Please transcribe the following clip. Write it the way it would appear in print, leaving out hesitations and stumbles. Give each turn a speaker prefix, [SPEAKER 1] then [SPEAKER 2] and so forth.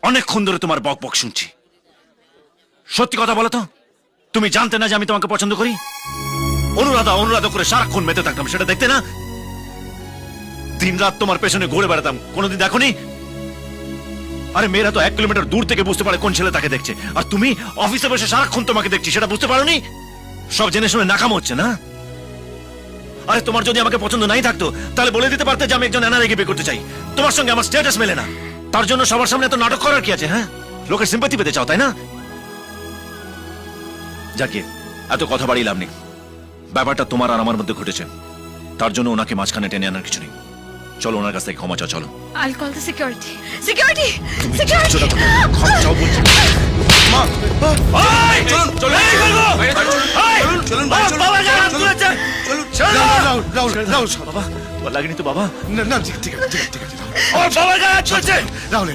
[SPEAKER 1] অনেকক্ষণ ধরে তোমার বক বক শুনছি। সত্যি কথা বলো তো, তুমি জানতে না যে আমি তোমাকে পছন্দ করি? অনুরাধা অনুরাধা করে সারাক্ষণ মেতে থাকতাম, সেটা দেখতে না? দিন রাত তোমার পেছনে ঘুরে বেড়াতাম, কোনোদিন দেখোনি? আরে মেয়েরা তো 1 কিলোমিটার দূর থেকে বুঝতে পারে কোন ছেলে তাকে দেখছে, আর তুমি অফিসে বসে সারাক্ষণ তোমাকে দেখছি, সেটা বুঝতে পারোনি? সব জেনে শুনে নাকাম হচ্ছে না? আরে তোমার যদি আমাকে পছন্দ নাই থাকতো তাহলে বলে দিতে পারতে যে আমি একজন এনআরআইকে বিয়ে করতে চাই। তোমার সঙ্গে আমার স্ট্যাটাস মেলে না, তার জন্য সবার সামনে এত নাটক করার কি আছে? হ্যাঁ, লোকের সিম্পাথি পেতে চাও, তাই না? যাকে এত কথা বাড়িয়ে লাভ নেই। ব্যাপারটা তোমার আর আমার মধ্যে ঘটেছে, তার জন্য ওনাকে মাঝখানে টেনে আনার কিছু নেই। চলো ওনার কাছ থেকে ক্ষমা চাও, চলো।
[SPEAKER 2] I'll call the security. Security! Security!
[SPEAKER 1] ক্ষমা চাও বলছি। মা, এই, চলুন, চলুন, এই, বলবো। এই,
[SPEAKER 3] চলুন ভাই, চলুন,
[SPEAKER 1] বাবা, যারা
[SPEAKER 3] চলুন,
[SPEAKER 1] তুলেছে।
[SPEAKER 3] চলুন।
[SPEAKER 1] চলো।
[SPEAKER 3] রাহুল,
[SPEAKER 1] বাবা, তোমার লাগেনি তো বাবা?
[SPEAKER 3] না, ঠিক আছে, ঠিক আছে, ঠিক আছে।
[SPEAKER 1] ওর বাবার গায়ে হাত তুলেছে।
[SPEAKER 3] রাহুল